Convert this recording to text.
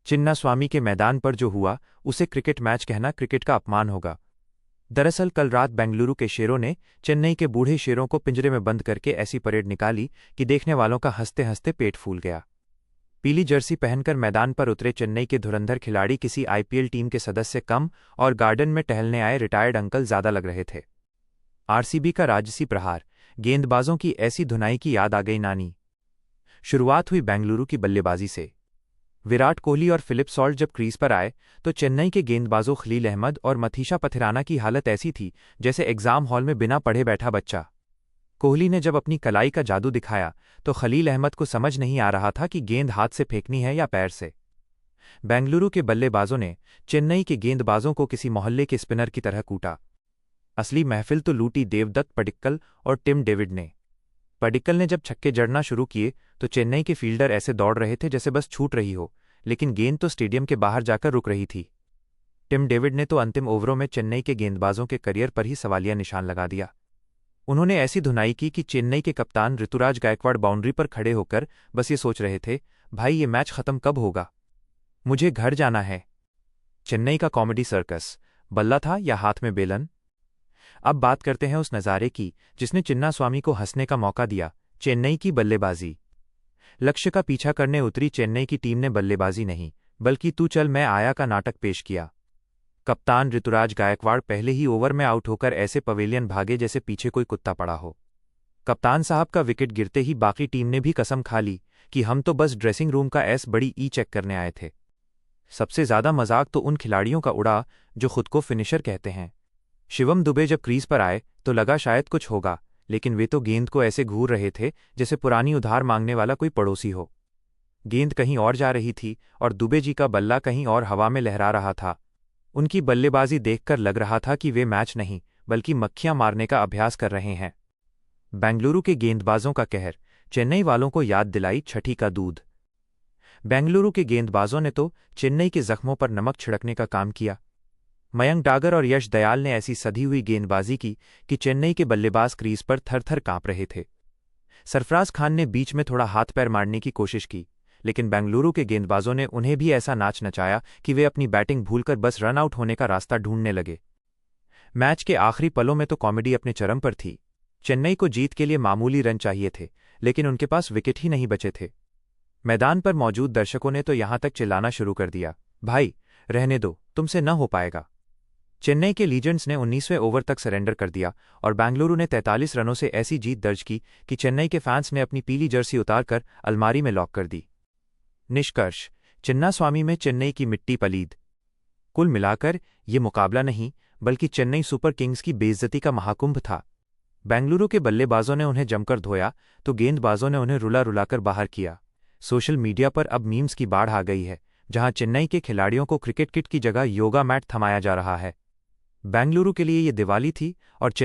चिन्नास्वामी के मैदान पर जो हुआ उसे क्रिकेट मैच कहना क्रिकेट का अपमान होगा। दरअसल कल रात बेंगलुरु के शेरों ने चेन्नई के बूढ़े शेरों को पिंजरे में बंद करके ऐसी परेड निकाली कि देखने वालों का हंसते हंसते पेट फूल गया। पीली जर्सी पहनकर मैदान पर उतरे चेन्नई के धुरंधर खिलाड़ी किसी आईपीएल टीम के सदस्य कम और गार्डन में टहलने आए रिटायर्ड अंकल ज्यादा लग रहे थे। आरसीबी का राजसी प्रहार, गेंदबाजों की ऐसी धुनाई की याद आ गई नानी। शुरुआत हुई बेंगलुरु की बल्लेबाजी से। विराट कोहली और फिलिप सॉल्ट जब क्रीज पर आए तो चेन्नई के गेंदबाजों खलील अहमद और मथीशा पथिराना की हालत ऐसी थी जैसे एग्जाम हॉल में बिना पढ़े बैठा बच्चा। कोहली ने जब अपनी कलाई का जादू दिखाया तो खलील अहमद को समझ नहीं आ रहा था कि गेंद हाथ से फेंकनी है या पैर से। बेंगलुरु के बल्लेबाजों ने चेन्नई के गेंदबाजों को किसी मोहल्ले के स्पिनर की तरह कूटा। असली महफिल तो लूटी देवदत्त पडिक्कल और टिम डेविड ने। पडिक्कल ने जब छक्के जड़ना शुरू किए तो चेन्नई के फील्डर ऐसे दौड़ रहे थे जैसे बस छूट रही हो, लेकिन गेंद तो स्टेडियम के बाहर जाकर रुक रही थी। टिम डेविड ने तो अंतिम ओवरों में चेन्नई के गेंदबाजों के करियर पर ही सवालिया निशान लगा दिया। उन्होंने ऐसी धुनाई की कि चेन्नई के कप्तान ऋतुराज गायकवाड़ बाउंड्री पर खड़े होकर बस ये सोच रहे थे, भाई ये मैच खत्म कब होगा, मुझे घर जाना है। चेन्नई का कॉमेडी सर्कस, बल्ला था या हाथ में बेलन। अब बात करते हैं उस नज़ारे की जिसने चिन्नास्वामी को हंसने का मौका दिया, चेन्नई की बल्लेबाजी। लक्ष्य का पीछा करने उतरी चेन्नई की टीम ने बल्लेबाजी नहीं बल्कि तू चल मैं आया का नाटक पेश किया। कप्तान ऋतुराज गायकवाड़ पहले ही ओवर में आउट होकर ऐसे पवेलियन भागे जैसे पीछे कोई कुत्ता पड़ा हो। कप्तान साहब का विकेट गिरते ही बाकी टीम ने भी कसम खा ली कि हम तो बस ड्रेसिंग रूम का बड़ी ई चेक करने आए थे। सबसे ज्यादा मजाक तो उन खिलाड़ियों का उड़ा जो खुद को फिनिशर कहते हैं। शिवम दुबे जब क्रीज पर आए तो लगा शायद कुछ होगा, लेकिन वे तो गेंद को ऐसे घूर रहे थे जैसे पुरानी उधार मांगने वाला कोई पड़ोसी हो। गेंद कहीं और जा रही थी और दुबे जी का बल्ला कहीं और हवा में लहरा रहा था। उनकी बल्लेबाजी देखकर लग रहा था कि वे मैच नहीं बल्कि मक्खियां मारने का अभ्यास कर रहे हैं। बेंगलुरु के गेंदबाजों का कहर चेन्नई वालों को याद दिलाई छठी का दूध। बेंगलुरु के गेंदबाजों ने तो चेन्नई के जख्मों पर नमक छिड़कने का काम किया। मयंक डागर और यश दयाल ने ऐसी सधी हुई गेंदबाजी की कि चेन्नई के बल्लेबाज क्रीज पर थर थर कांप रहे थे। सरफराज खान ने बीच में थोड़ा हाथ पैर मारने की कोशिश की, लेकिन बेंगलुरु के गेंदबाजों ने उन्हें भी ऐसा नाच नचाया कि वे अपनी बैटिंग भूलकर बस रन आउट होने का रास्ता ढूंढने लगे। मैच के आखिरी पलों में तो कॉमेडी अपने चरम पर थी। चेन्नई को जीत के लिए मामूली रन चाहिए थे, लेकिन उनके पास विकेट ही नहीं बचे थे। मैदान पर मौजूद दर्शकों ने तो यहां तक चिल्लाना शुरू कर दिया, भाई रहने दो, तुमसे न हो पाएगा। चेन्नई के लीजेंड्स ने 19वें ओवर तक सरेंडर कर दिया और बेंगलुरु ने 43 रनों से ऐसी जीत दर्ज की कि चेन्नई के फैंस ने अपनी पीली जर्सी उतारकर अलमारी में लॉक कर दी। निष्कर्ष, चिन्नास्वामी में चेन्नई की मिट्टी पलीद। कुल मिलाकर ये मुकाबला नहीं बल्कि चेन्नई सुपर किंग्स की बेइज्जती का महाकुंभ था। बेंगलुरु के बल्लेबाजों ने उन्हें जमकर धोया तो गेंदबाजों ने उन्हें रुला रुलाकर बाहर किया। सोशल मीडिया पर अब मीम्स की बाढ़ आ गई है, जहां चेन्नई के खिलाड़ियों को क्रिकेट किट की जगह योगा मैट थमाया जा रहा है। बेंगलुरु के लिए ये दिवाली थी और चेन्नई